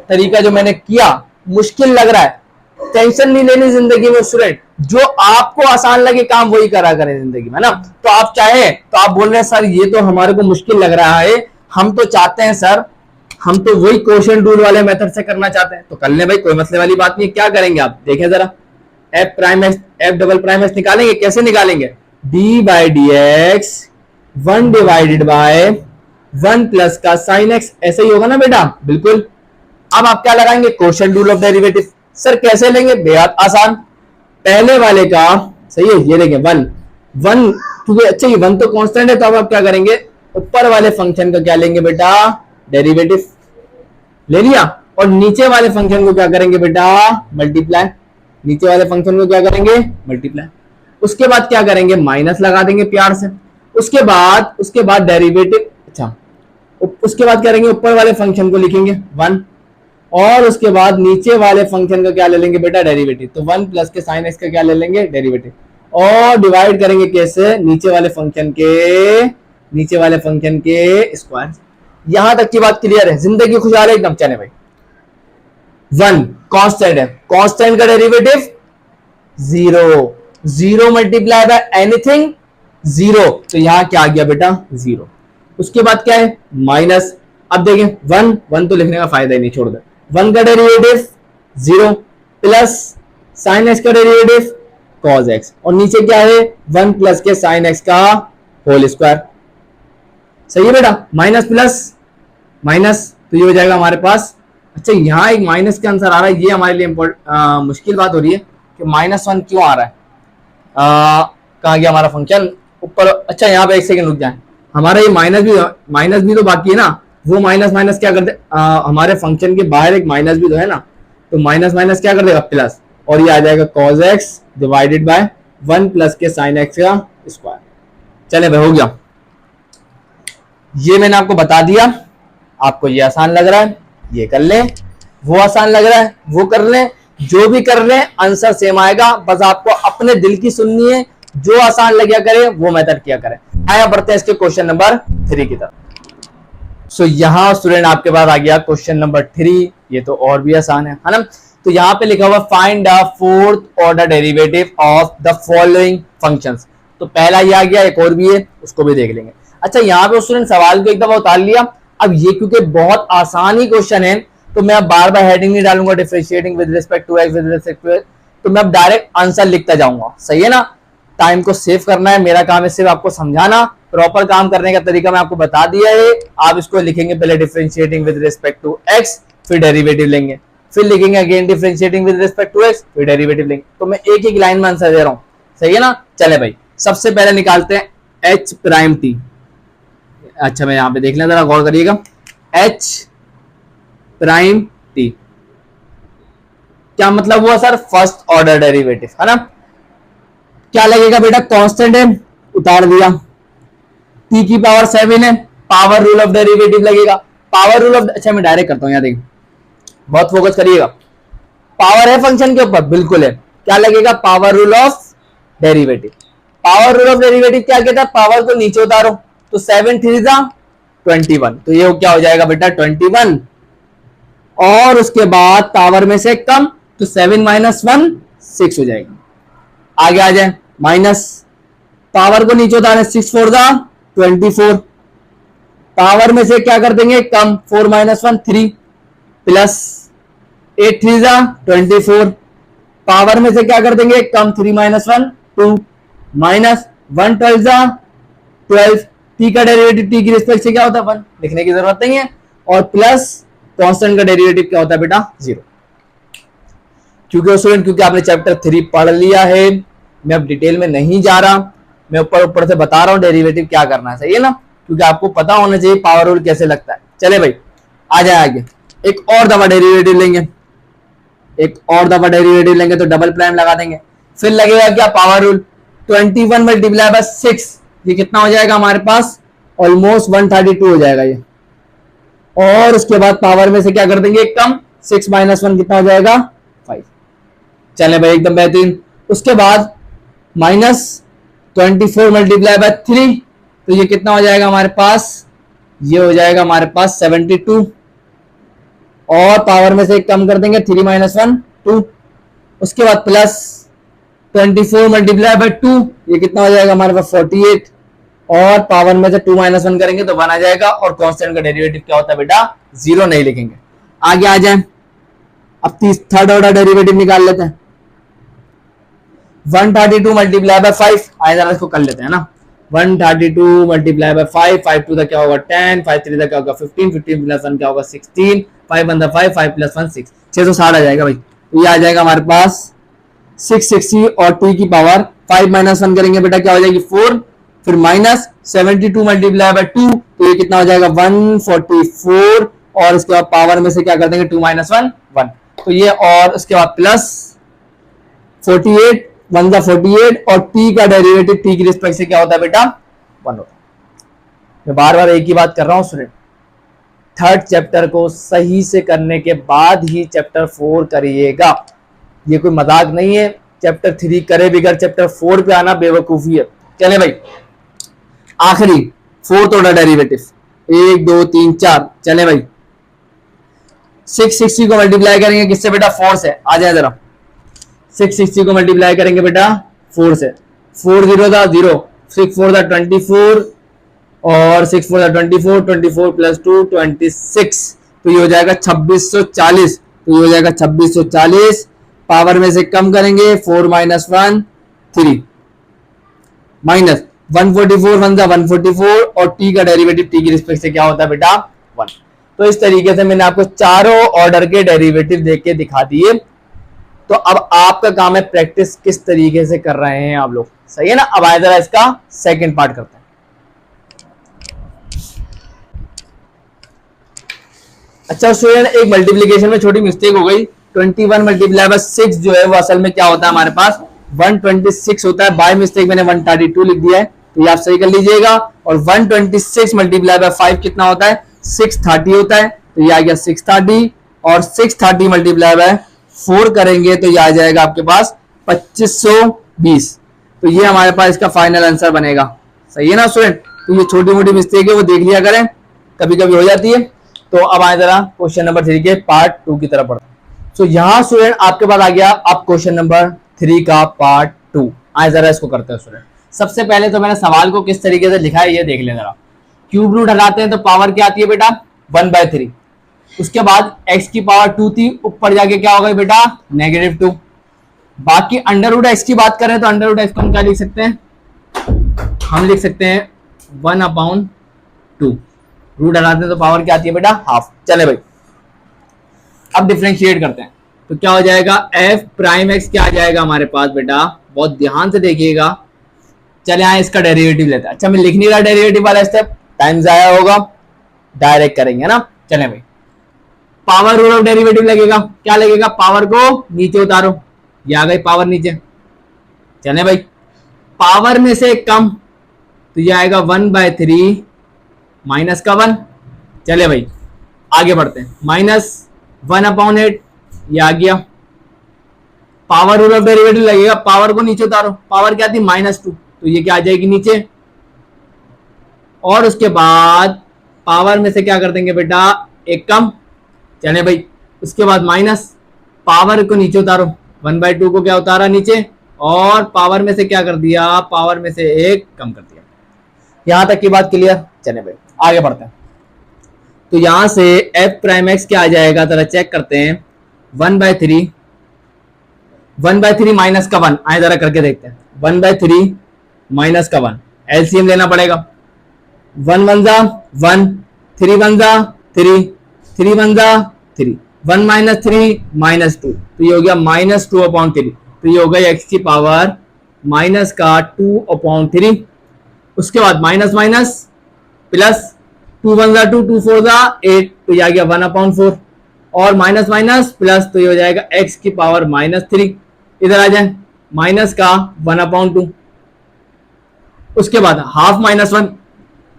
तरीका जो मैंने किया मुश्किल लग रहा है, टेंशन नहीं लेनी जिंदगी में स्टूडेंट, जो आपको आसान लगे काम वही करा करें जिंदगी में ना। तो आप चाहे तो आप बोल रहे हैं सर ये तो हमारे को मुश्किल लग रहा है, हम तो चाहते हैं सर, हम तो वही क्वेश्चन रूल वाले मेथड से करना चाहते हैं, तो कर ले भाई, कोई मसले वाली बात नहीं। क्या करेंगे आप देखें जरा, F prime x F double prime x निकालेंगे, कैसे निकालेंगे, D by D x 1 divided by 1 plus का साइन एक्स, ऐसे ही होगा ना बेटा, बिल्कुल। अब आप क्या लगाएंगे, quotient rule of derivative. Sir कैसे लेंगे, बेहद आसान, पहले वाले का सही है, ये देखें 1 1, क्योंकि अच्छा ये 1 तो कांस्टेंट है, तो अब आप क्या करेंगे, ऊपर वाले फंक्शन का क्या लेंगे बेटा, डेरिवेटिव ले लिया, और नीचे वाले फंक्शन को क्या करेंगे बेटा, मल्टीप्लाई, नीचे वाले फंक्शन को क्या करेंगे, मल्टीप्लाई। उसके बाद क्या करेंगे, माइनस लगा देंगे प्यार से। उसके बाद डेरिवेटिव, अच्छा उसके बाद क्या करेंगे, ऊपर वाले फंक्शन को लिखेंगे 1, और उसके बाद नीचे वाले फंक्शन का क्या ले लेंगे बेटा, डेरिवेटिव। तो 1 प्लस के साइन एक्स का क्या ले लेंगे, डेरिवेटिव, और डिवाइड करेंगे कैसे, नीचे वाले फंक्शन के स्क्वायर। यहां तक की बात क्लियर है, जिंदगी खुशहाल है एकदम। चले भाई 1 कांस्टेंट है, कांस्टेंट का डेरिवेटिव 0, 0 मल्टीप्लाई बाय एनीथिंग 0, तो यहां क्या आ गया बेटा 0। उसके बाद क्या है, माइनस, अब देखें 1 1 तो लिखने का फायदा ही नहीं, छोड़ दे, 1 का डेरिवेटिव 0 प्लस साइन एक्स का डेरिवेटिव कॉस एक्स, और नीचे क्या है 1 प्लस के साइन एक्स का होल स्क्वायर। सही है बेटा, माइनस प्लस माइनस, तो ये हो जाएगा हमारे पास। अच्छा यहाँ एक माइनस का आंसर आ रहा है, ये हमारे लिए मुश्किल बात हो रही है कि -1 क्यों आ रहा है। कहाँ गया हमारा फंक्शन ऊपर। अच्छा यहाँ पे एक सेकंड रुक जाए, हमारा ये माइनस भी तो बाकी है ना, वो माइनस माइनस क्या कर दे, हमारे फंक्शन के बाहर एक माइनस भी तो है ना, तो माइनस माइनस क्या कर देगा प्लस, और ये आ जाएगा cos x divided by 1 plus के साइन x का स्क्वायर। चले भाई हो गया, ये मैंने आपको बता दिया। आपको ये आसान लग रहा है ये कर ले, वो आसान लग रहा है वो कर ले, जो भी कर रहे हैं आंसर सेम आएगा, बस आपको अपने दिल की सुननी है, जो आसान लगे करे वो मेथड किया करें। आया बढ़ते हैं इसके क्वेश्चन नंबर 3 की तरफ। सो यहाँ स्टूडेंट आपके पास आ गया क्वेश्चन नंबर 3, ये तो और भी आसान है ना। तो यहाँ पे लिखा हुआ find the fourth order derivative of the following functions. तो पहला ये आ गया, एक और भी है उसको भी देख लेंगे। अच्छा यहाँ पे स्टूडेंट सवाल को एक दफा उतार लिया, अब ये क्योंकि बहुत आसान ही क्वेश्चन है तो मैं अब बार बार हेडिंग नहीं डालूंगा differentiating with respect to X with respect to X, तो मैं अब डायरेक्ट आंसर लिखता जाऊंगा। सही है ना, टाइम को सेव करना है, मेरा काम है सिर्फ आपको समझाना, प्रॉपर काम करने का तरीका मैं आपको बता दिया है। आप इसको लिखेंगे पहले differentiating with respect to X, फिर डेरिवेटिव लेंगे, फिर लिखेंगे again differentiating with respect to X, फिर डेरिवेटिव लेंगे। तो मैं एक एक लाइन में आंसर दे रहा हूं, सही है ना। चले भाई सबसे पहले निकालते हैं एच प्राइम टी। अच्छा मैं यहां पे देख लें, जरा गौर करिएगा, एच प्राइम टी क्या मतलब हुआ सर, फर्स्ट ऑर्डर डेरिवेटिव है ना। क्या लगेगा बेटा, कांस्टेंट है उतार दिया, टी की पावर 7 है, पावर रूल ऑफ डेरिवेटिव लगेगा, पावर रूल ऑफ, अच्छा मैं डायरेक्ट करता हूं, यहाँ देखिए बहुत फोकस करिएगा, पावर है फंक्शन के ऊपर, बिल्कुल है, क्या लगेगा power rule of derivative. Power rule of derivative क्या कहता है, पावर को नीचे उतारो, तो 7 3 21, तो ये क्या हो जाएगा बेटा 21, और उसके बाद पावर में से कम, तो 7 - 1 6 हो जाएगा। आगे आ जाए माइनस, पावर को नीचे उतारे, 6 4 24, पावर में से क्या कर देंगे कम, 4 - 1 3, प्लस 8 3 24, पावर में से क्या कर देंगे कम, 3 - 1 2, माइनस 1 12 12, टी का डेरिवेटिव टी की रिस्पेक्ट से क्या होता है 1, लिखने की जरूरत नहीं है, और प्लस कांस्टेंट का डेरिवेटिव क्या होता है बेटा 0। क्योंकि आपने चैप्टर 3 पढ़ लिया है, मैं अब डिटेल में नहीं जा रहा, मैं ऊपर से बता रहा हूं डेरिवेटिव क्या करना है, सही है ना, क्योंकि आपको पता होना चाहिए पावर रूल कैसे लगता है। चले भाई आ जाए आगे, एक और दफा डेरिवेटिव लेंगे, एक और दफा डेरिवेटिव लेंगे तो डबल प्राइम लगा देंगे, फिर लगेगा क्या पावर रूल, 21 मल्टीप्लाई बाय 6, ये कितना हो जाएगा हमारे पास, ऑलमोस्ट 132 हो जाएगा ये, और उसके बाद पावर में से क्या कर देंगे कम, 6 - 1 कितना हो जाएगा 5। चले भाई एकदम बेहतरीन। उसके बाद -24 मल्टीप्लाई बाय 3, तो ये कितना हो जाएगा हमारे पास, ये हो जाएगा हमारे पास 72, और पावर में से कम कर देंगे 3 - 1 2, उसके बाद प्लस 24 मल्टीप्लाई बाय 2, ये कितना हो जाएगा हमारे पास 48, और पावर में से 2 - 1 करेंगे तो 1 आ जाएगा, और कांस्टेंट का डेरिवेटिव क्या होता है बेटा 0 नहीं लिखेंगे। आगे आ जाए, अब थर्ड ऑर्डर डेरिवेटिव निकाल लेते हैं, 132 मल्टीप्लाई बाय 5, आए जरा इसको कर लेते हैं ना, 132 मल्टीप्लाई बाय 5, 5 2 क्या होगा 10, 5 3 क्या होगा 15, 15 प्लस 1 क्या होगा 16, 5 1 5, 5 प्लस 1 6, 660 आ जाएगा भाई। तो ये आ जाएगा हमारे पास 660, और टी की पावर 5 - 1 करेंगे बेटा क्या हो जाएगी 4, फिर माइनस 72 मल्टीप्लाई बाय 2, तो ये कितना हो जाएगा 144, और उसके बाद पावर में से क्या कर देंगे 2 - 1 1, तो ये, और उसके बाद प्लस 48 1 48, और टी का डेरिवेटिव टी की रिस्पेक्ट से क्या होता है बेटा 1 होता है। मैं बार बार एक ही बात कर रहा हूं स्टूडेंट, थर्ड चैप्टर को सही से करने के बाद ही चैप्टर 4 करिएगा, ये कोई मजाक नहीं है। चैप्टर 3 करे बिगर चैप्टर 4 पे आना बेवकूफी है। चले भाई आखिरी फोर्थ ऑर्डर डेरिवेटिव, 1 2 3 4, चले भाई 660 को मल्टीप्लाई करेंगे किससे बेटा 4 से, आ जाए जरा, 660 को मल्टीप्लाई करेंगे बेटा 4 से, 4 0 था 0, 6 4 था 24, और 6 4 था 24, 24 प्लस 2 26, तो ये हो जाएगा 2640, तो ये हो जाएगा 2640, पावर में से कम करेंगे 4 माइनस 1 3 माइनस 144 वन जा 144 और t का डेरिवेटिव t की रिस्पेक्ट से क्या होता है बेटा 1। तो इस तरीके से मैंने आपको चारों ऑर्डर के डेरिवेटिव देख के दिखा दिए। तो अब आपका काम है प्रैक्टिस किस तरीके से कर रहे हैं आप लोग, सही है ना। अब आए जरा इसका सेकंड पार्ट करते हैं। अच्छा स्टूडेंट, एक मल्टीप्लीकेशन में छोटी मिस्टेक हो गई। 21 मल्टीप्लाई बाय 6 जो है वो असल में क्या होता है हमारे पास 126 होता है। बाय मिस्टेक मैंने 132 लिख दिया है, तो ये आप सही कर लीजिएगा। और 126 मल्टीप्लाई बाय 5 कितना होता है 630 होता है, तो ये आ गया 630। और 630 मल्टीप्लाई बाय 4 करेंगे तो ये आ जाएगा आपके पास 2520। तो ये हमारे पास इसका फाइनल आंसर बनेगा, सही है ना स्टूडेंट। तो ये छोटी मोटी मिस्टेक है वो देख लिया करें, कभी कभी हो जाती है। तो अब आए जरा क्वेश्चन नंबर 3 के पार्ट 2 की तरफ बढ़ते हैं। तो यहाँ स्टूडेंट आपके पास आ गया अब क्वेश्चन नंबर 3 का पार्ट 2। आए जरा इसको करते हैं स्टूडेंट। सबसे पहले तो मैंने सवाल को किस तरीके से लिखा है ये देख लें जरा। क्यूब रूट हटाते हैं तो पावर क्या आती है बेटा 1/3। उसके बाद x की पावर 2 थी, ऊपर जाके क्या होगा बेटा -2। बाकी अंडर रूट एक्स की बात करें तो अंडर रूट एक्स को हम क्या लिख सकते हैं, हम लिख सकते हैं 1/2। रूट हटाते हैं तो पावर क्या आती है बेटा हाफ। चले भाई अब डिफरेंशिएट करते हैं तो क्या हो जाएगा f प्राइम x क्या आ जाएगा हमारे पास बेटा, बहुत ध्यान से देखिएगा। चले आए इसका डेरिवेटिव लेते हैं। अच्छा मैं लिख नहीं रहा डेरिवेटिव वाला स्टेप, टाइम जाया होगा, डायरेक्ट करेंगे ना। चले भाई पावर रूट ऑफ डेरिवेटिव लगेगा, क्या लगेगा पावर को नीचे उतारो, ये आ गई पावर नीचे। चले भाई पावर में से कम तो ये आएगा 1/3 माइनस का 1। चले भाई आगे बढ़ते हैं, -1/8 ये आ गया। पावर रूल ऑफ डेरिवेटिव लगेगा, पावर को नीचे उतारो, पावर क्या थी -2, तो ये क्या आ जाएगी नीचे। और उसके बाद पावर में से क्या कर देंगे बेटा एक कम। चले भाई उसके बाद माइनस, पावर को नीचे उतारो, 1/2 को क्या उतारा नीचे, और पावर में से क्या कर दिया पावर में से एक कम कर दिया। यहां तक की बात क्लियर। चले भाई आगे बढ़ते हैं। तो यहां से f प्राइम x क्या आ जाएगा जरा चेक करते हैं 1/3 माइनस का 1। आए जरा करके देखते हैं 1/3 माइनस का 1 एलसीएम लेना पड़ेगा। 1 1 जा 1, 3 1 जा 3, 3 1 जा 3, 1 - 3 -2, तो ये हो गया -2/3। तो ये हो गया x की पावर माइनस का 2/3। उसके बाद माइनस माइनस प्लस 2 1 जा 2, 2 4 जा 8, तो ये आ गया 1/4। और माइनस माइनस प्लस तो ये हो जाएगा x की पावर -3। इधर आ जाए माइनस का 1/2। उसके बाद हाफ -1,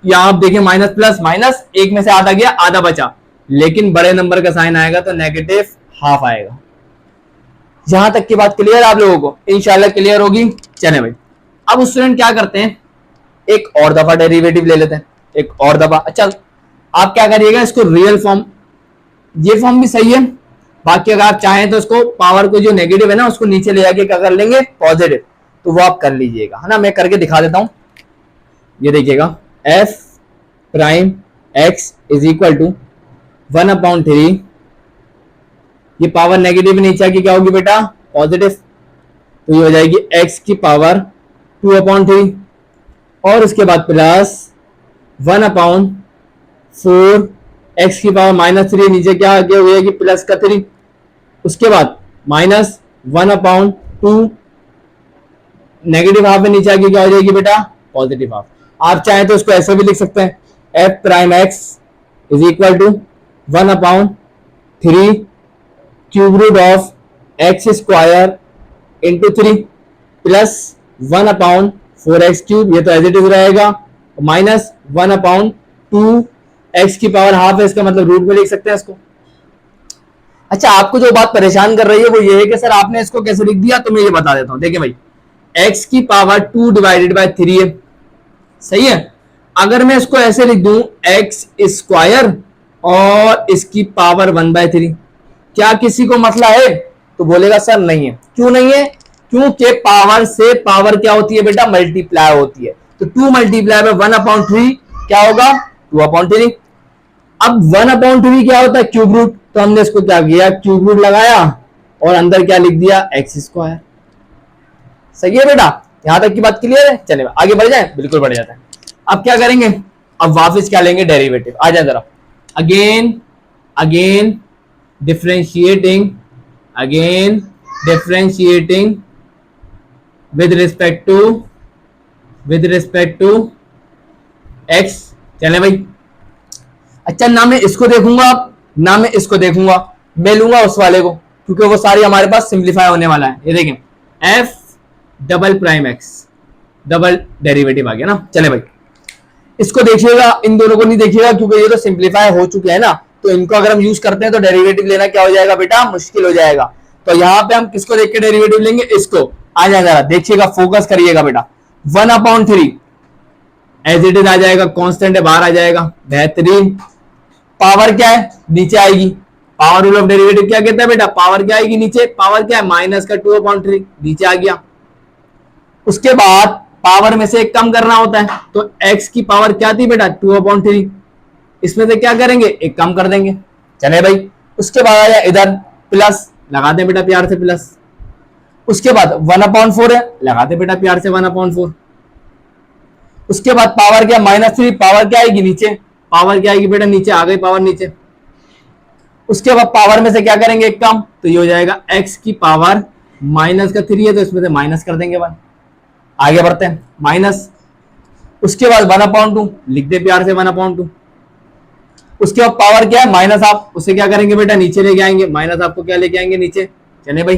या आप देखिए माइनस प्लस माइनस, एक में से आधा गया आधा बचा, लेकिन बड़े नंबर का साइन आएगा तो नेगेटिव हाफ आएगा। यहां तक की बात क्लियर आप लोगों को, इंशाल्लाह क्लियर होगी। चले भाई अब स्टूडेंट क्या करते हैं एक और दफा डेरिवेटिव ले लेते हैं, एक और दफा। अच्छा आप क्या करिएगा इसको रियल फॉर्म, ये फॉर्म भी सही है, बाकी अगर आप चाहें तो उसको पावर को जो नेगेटिव है ना उसको नीचे ले जाके क्या कर लेंगे पॉजिटिव, तो वो आप कर लीजिएगा है ना। मैं करके दिखा देता हूं, ये देखिएगा f prime x is equal to 1/3, ये पावर नेगेटिव नीचे आके क्या होगी बेटा पॉजिटिव, तो ये हो जाएगी x की पावर 2/3। और उसके बाद प्लस 1/4 x की पावर -3, नीचे क्या आ गया हुआ कि प्लस का 3। उसके बाद -1/2 नेगेटिव हाफ में नीचे आके क्या हो जाएगी बेटा पॉजिटिव हाफ। आप चाहें तो उसको ऐसे भी लिख सकते हैं f prime x is equal to 1/3 cube root of x square into 3 plus 1/4x cube, ये तो एज इट इज रहेगा, माइनस 1/2 x की पावर हाफ है, इसका मतलब रूट में लिख सकते हैं इसको। अच्छा आपको जो बात परेशान कर रही है वो ये है कि सर आपने इसको कैसे लिख दिया, तो मैं ये बता देता हूं। देखिए भाई x की पावर 2/3 है, सही है। अगर मैं इसको ऐसे लिख दूं x स्क्वायर और इसकी पावर 1/3, क्या किसी को मसला है? तो बोलेगा सर नहीं है। क्यों नहीं है? क्योंकि पावर से पावर क्या होती है बेटा मल्टीप्लाई होती है, तो 2 मल्टीप्लाई बाय 1/3 क्या होगा 2/3। अब 1/3 क्या होता है, क्यूब रूट, तो हमने इसको क्या किया, क्यूब रूट लगाया और अंदर क्या लिख दिया, एक्स स्क्वायर। सही है बेटा, यहां तक की बात क्लियर है। चले आगे बढ़ जाए, बिल्कुल बढ़ जाता है। अब क्या करेंगे, अब वापस क्या लेंगे, डेरिवेटिव। आ जाए जरा, again again differentiating, again differentiating with respect to x. चले भाई, अच्छा ना मैं इसको देखूंगा ना मैं इसको देखूंगा, मैं लूंगा उस वाले को, क्योंकि वो सारी हमारे पास सिंप्लीफाई होने वाला है। ये देखें, F double prime X, double derivative आ गया ना। चले भाई, इसको देखिएगा, इन दोनों को नहीं देखिएगा, क्योंकि ये तो सिंप्लीफाई हो चुके हैं ना, तो इनको अगर हम यूज करते हैं तो डेरिवेटिव लेना क्या हो जाएगा बेटा, मुश्किल हो जाएगा। तो यहाँ पे हम किसको देख के डेरिवेटिव लेंगे, इसको। आ जाएगा, देखिएगा, फोकस करिएगा बेटा। 1/3 एज इट इज आ जाएगा, कांस्टेंट है, बाहर आ जाएगा, बेहतरीन। पावर क्या है, नीचे आएगी। पावर रूल ऑफ डेरिवेटिव क्या कहता है बेटा, पावर क्या आएगी नीचे, पावर क्या है, माइनस का 2/3, नीचे आ गया। उसके बाद पावर में से एक कम करना होता है, तो x की पावर क्या थी बेटा, 2/3, इसमें से क्या करेंगे, एक कम कर देंगे। चले भाई, उसके बाद आया इधर प्लस, लगाते बेटा प्यार से प्लस। उसके बाद 1/4 है, लगाते बेटा प्यार से 1/4। उसके बाद पावर क्या, -3, पावर क्या आएगी नीचे, पावर क्या आएगी बेटा, नीचे आ गई पावर नीचे। उसके बाद पावर में से क्या करेंगे, एक कम, तो ये हो जाएगा x की पावर -3 है, तो इसमें से माइनस कर देंगे 1। आगे बढ़ते हैं, माइनस। उसके बाद 1/2, लिख दे प्यार से 1/2। उसके बाद पावर क्या है, माइनस हाफ, उसे क्या करेंगे बेटा, नीचे लेके आएंगे, माइनस हाफ को क्या लेके आएंगे, नीचे। चले भाई,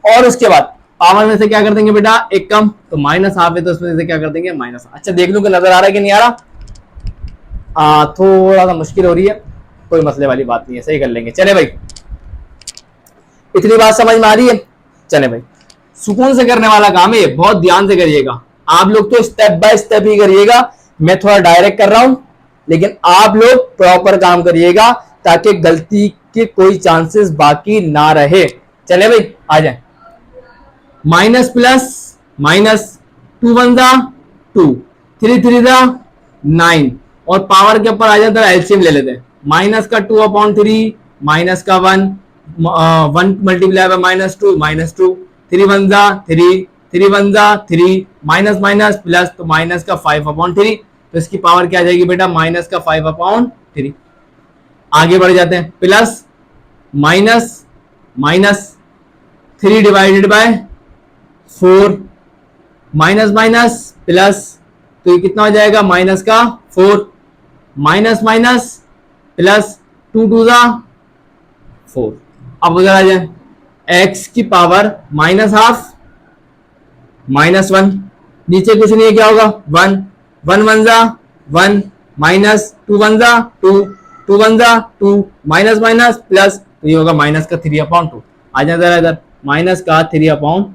और उसके बाद पावर में से क्या कर देंगे बेटा, एक कम, तो माइनस हाफ है, तो उसमें से क्या कर देंगे, माइनस। अच्छा देख लूं कि नजर आ रहा है कि नहीं आ रहा, थोड़ा सा मुश्किल हो रही है, कोई मसले वाली बात नहीं है, सही कर लेंगे। चले भाई, इतनी बात समझ में आ रही है। चले भाई, सुकून से करने वाला काम है ये, बहुत ध्यान से करिएगा। आप लोग तो स्टेप बाय स्टेप ही करिएगा, मैं थोड़ा डायरेक्ट कर रहा हूं, लेकिन आप लोग प्रॉपर काम करिएगा, ताकि गलती के कोई चांसेस बाकी ना रहे। चले भाई, आ जाए, माइनस प्लस माइनस, 2 1 2, 3 3 9, और पावर के ऊपर आ जाता है, एलसीएम ले लेते हैं। माइनस का 2/3, माइनस का 1, 1 multiply by -2, -2, 3 1 3, 3 1 3, minus minus plus, तो माइनस का 5/3, तो इसकी पावर क्या आ जाएगी बेटा, माइनस का 5/3। आगे बढ़ जाते हैं, plus minus minus 3 divided by 4, minus minus plus, तो ये कितना हो जाएगा, माइनस का 4, माइनस माइनस प्लस, 2 2 4। अब उधर आ जाए, x की पावर -12, -1, नीचे कुछ नहीं है, क्या होगा, 1 1 1 1, माइनस 2 1 2, 2 1 2, माइनस माइनस प्लस, तो ये होगा माइनस का 3/2। आ जाए जरा इधर, माइनस का 3/2।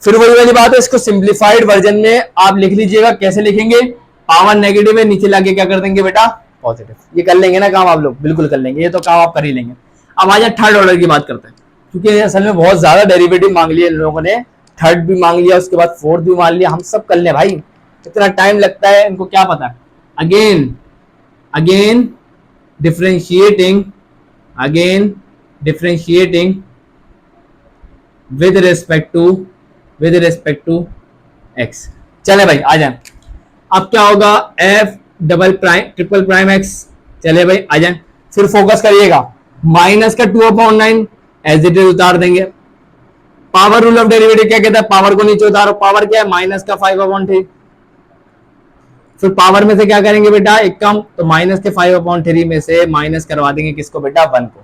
फिर वही वाली बात है, इसको सिंप्लीफाइड वर्जन में आप लिख लीजिएगा। कैसे लिखेंगे, पावर नेगेटिव है, नीचे लाके क्या कर देंगे बेटा, पॉजिटिव। ये कर लेंगे ना काम आप लोग, बिल्कुल कर लेंगे, ये तो काम आप कर ही लेंगे। अब आ जाए थर्ड ऑर्डर की बात करते हैं, क्योंकि असल में बहुत ज्यादा डेरिवेटिव मांग लिया इन लोगों ने, थर्ड भी मांग लिया, उसके बाद फोर्थ भी मांग लिया, हम सब कर ले भाई, इतना टाइम लगता है, इनको क्या पता है। Again differentiating, with respect to x. चले भाई, आ जाए, अब क्या होगा, f double prime triple prime x. चले भाई, आ जाए, फिर फोकस करिएगा, माइनस का 2/9 एज इट इज उतार देंगे। पावर रूल ऑफ डेरिवेटिव क्या कहता है, पावर को नीचे उतारो, पावर क्या है, माइनस का 5/3। फिर पावर में से क्या करेंगे बेटा, एक कम, तो माइनस के 5/3 में से माइनस करवा देंगे किसको बेटा, 1 को।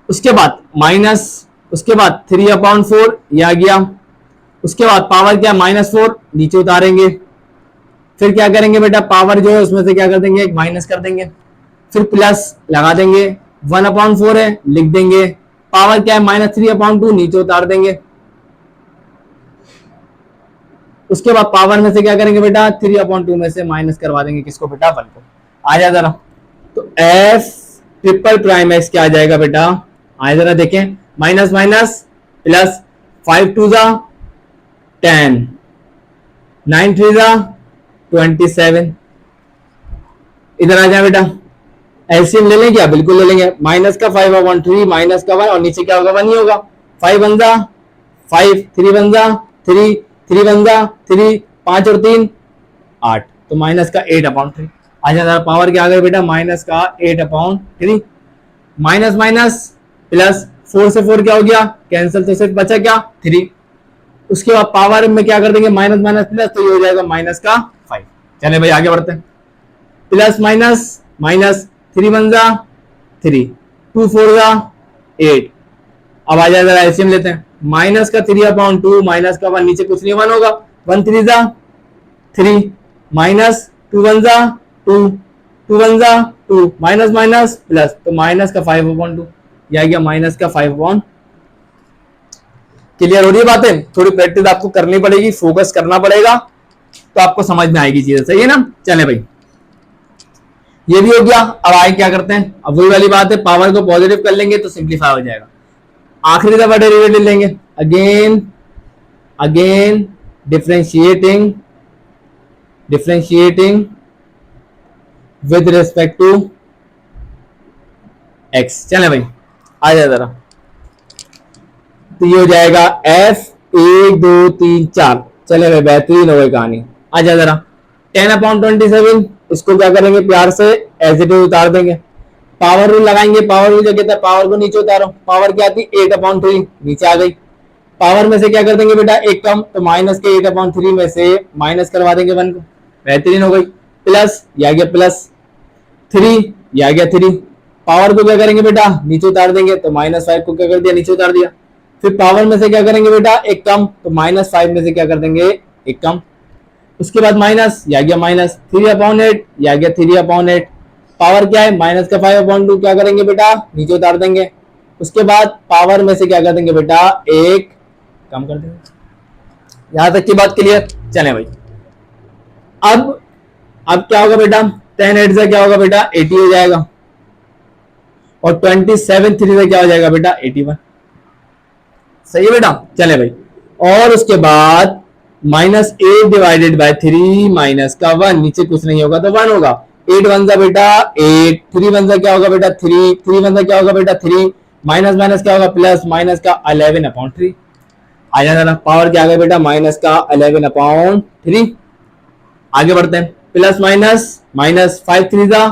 उसके बाद माइनस, उसके बाद 3/4 ये आ गया। उसके बाद पावर क्या, -4, नीचे उतारेंगे। फिर क्या करेंगे बेटा, पावर जो है उसमें से क्या कर देंगे, एक माइनस कर देंगे। फिर प्लस लगा देंगे, 1/4 है, लिख देंगे। पावर क्या है, -3/2, नीचे उतार देंगे। उसके बाद पावर में से क्या करेंगे बेटा, 3/2 में से माइनस करवा देंगे किसको बेटा, 1 को। आ जाए जरा, तो एफ ट्रिपल प्राइम एक्स क्या आ जाएगा बेटा, आए जरा देखें, माइनस माइनस प्लस, 5 2 10, 9 3 27, इधर आ जाए बेटा, एलसीएम ले लें क्या? बिल्कुल ले लेंगे। माइनस का 5/3 माइनस का 1 और नीचे क्या होगा? 1 ही होगा। 5 वन जा 5, 3 वन जा 3, 3 वन जा 3, 5 और 3 8, तो माइनस का 8/3। अच्छा जरा पावर क्या आ गया बेटा? माइनस का 8/3। माइनस माइनस प्लस, 4 से 4 क्या हो गया? कैंसिल, तो सिर्फ बचा क्या? 3। उसके बाद पावर में क्या कर देंगे? माइनस माइनस प्लस, तो ये हो जाएगा माइनस का 5। चले भाई आगे बढ़ते हैं। प्लस माइनस माइनस, 3 वन जा 3, 2 4 जा 8। अब आ जाए जरा एलसीएम लेते हैं। माइनस का 3/2 माइनस का 1, नीचे कुछ नहीं 1 होगा। 1 3 जा 3 माइनस 2 वन जा 2, 2 वन जा 2 माइनस माइनस प्लस, तो माइनस का 5/2 यह आ गया माइनस का 5/। क्लियर हो रही है बातें? थोड़ी प्रैक्टिस आपको करनी पड़ेगी, फोकस करना पड़ेगा, तो आपको समझ में आएगी चीजें। सही है ना? चले भाई ये भी हो गया। अब आए क्या करते हैं? अब वही वाली बात है, पावर को पॉजिटिव कर लेंगे तो सिंप्लीफाई हो जाएगा। आखिरी दफा डेरिवेटिव लेंगे, again again differentiating with respect to x. चले भाई आ जाए जरा, तो ये हो जाएगा f 1 2 3 4। चले भाई बेहतरीन हो गई कहानी। आ जाए जरा 10/27, इसको क्या करेंगे? प्यार से एज इट इज उतार देंगे। पावर रूल लगाएंगे। पावर रूल जो कहता है पावर को नीचे उतारो। पावर क्या आती? 8/3 नीचे आ गई। पावर में से क्या कर देंगे बेटा? एक कम, तो माइनस के 8/3 में से माइनस करवा देंगे 1 को। बेहतरीन हो गई। प्लस ये आ गया प्लस 3, ये आ गया 3। पावर को क्या करेंगे बेटा? नीचे उतार देंगे, तो -5 को क्या कर दिया? नीचे उतार दिया। फिर पावर में से क्या करेंगे बेटा? एक कम, तो -5 में से क्या कर देंगे? एक कम। उसके बाद माइनस, ये आ गया माइनस 3/8, ये आ गया 3/8। पावर क्या है? माइनस का 5/2 क्या करेंगे बेटा? नीचे उतार देंगे। उसके बाद पावर में से क्या कर देंगे बेटा? एक कम कर देंगे। यहां तक की बात क्लियर? चले भाई अब क्या होगा बेटा? 10 8 से क्या होगा बेटा? 80 हो जाएगा। और 27 3 से क्या हो जाएगा बेटा? 81। सही है बेटा? चले भाई, और उसके बाद -8 डिवाइडेड बाय 3 माइनस का 1, नीचे कुछ नहीं होगा तो 1 होगा। 8 वन सा बेटा 8, 3 वन सा क्या होगा बेटा? 3, 3 वन सा क्या होगा बेटा? 3, माइनस माइनस क्या होगा? प्लस, माइनस का 11/3। आ जाना, पावर क्या आ गया बेटा? माइनस का 11/3। आगे बढ़ते हैं। प्लस माइनस माइनस 5 3 जा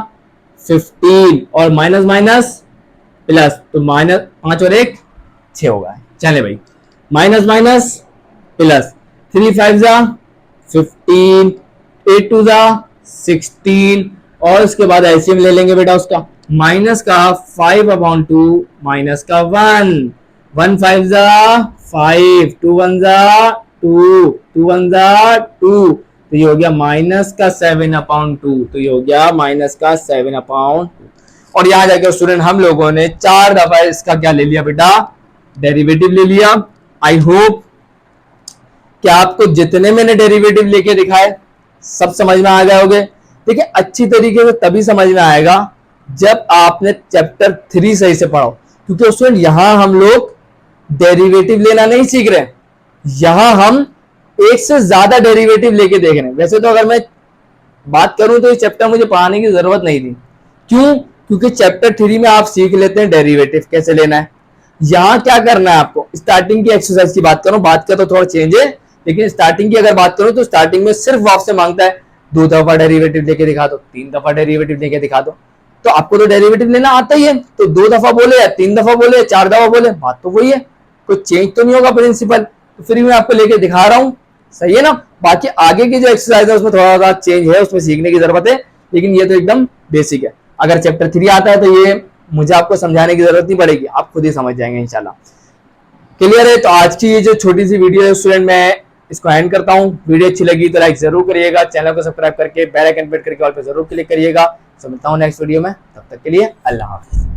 15, और माइनस माइनस प्लस, तो माइनस 5 और 1 6 होगा। चले भाई माइनस माइनस प्लस, 3 5 जा 15, 8 2 जा 16, और उसके बाद एलसीएम ले लेंगे बेटा उसका। माइनस का 5/2 माइनस का 1, 1 5 जा 5, 2 1 जा 2, 2 1 जा 2, तो ये हो गया माइनस का 7/2। तो ये हो गया माइनस का 7/2। और यहां जाकर स्टूडेंट हम लोगों ने 4 दफा इसका क्या ले लिया बेटा? डेरिवेटिव ले लिया। आई होप कि आपको जितने मैंने डेरिवेटिव लेके दिखाए सब समझ में आ गए होंगे। देखिए अच्छी तरीके से तभी समझ में आएगा जब आपने चैप्टर 3 सही से पढ़ो, क्योंकि स्टूडेंट यहां हम लोग डेरिवेटिव लेना नहीं सीख रहे, यहां हम एक से ज्यादा डेरिवेटिव लेके देख रहे हैं। वैसे तो अगर मैं बात करूं तो ये चैप्टर मुझे पढ़ाने की जरूरत नहीं थी। क्यों? क्योंकि चैप्टर 3 में आप सीख लेते हैं डेरिवेटिव कैसे लेना है। यहां क्या करना है आपको? स्टार्टिंग की एक्सरसाइज की बात करूं, बात का तो थोड़ा चेंज है, लेकिन स्टार्टिंग की अगर बात करूं तो स्टार्टिंग में सिर्फ आपसे मांगता है 2 दफा डेरिवेटिव लेके दिखा दो, 3 दफा डेरिवेटिव लेके दिखा दो। तो आपको तो डेरिवेटिव लेना आता ही है, तो 2 दफा बोले या 3 दफा बोले या 4 दफा बोले, बात तो वही है, कोई चेंज तो नहीं होगा प्रिंसिपल। तो फिर मैं आपको लेके दिखा रहा हूं, सही है ना? बाकी आगे की जो एक्सरसाइज है उसमें थोड़ा सा चेंज है, उसमें सीखने की जरूरत है, लेकिन ये तो एकदम बेसिक है। अगर चैप्टर 3 आता है तो ये मुझे आपको समझाने की जरूरत नहीं पड़ेगी, आप खुद ही समझ जाएंगे इंशाल्लाह। क्लियर है? तो आज की ये जो छोटी सी वीडियो है स्टूडेंट, मैं इसको एंड करता हूं। वीडियो अच्छी लगी तो लाइक जरूर करिएगा, चैनल को सब्सक्राइब करके बेल आइकन पे क्लिक करके ऑल पे जरूर क्लिक करिएगा। मिलता हूं नेक्स्ट वीडियो में, तब तक के लिए अल्लाह हाफिज।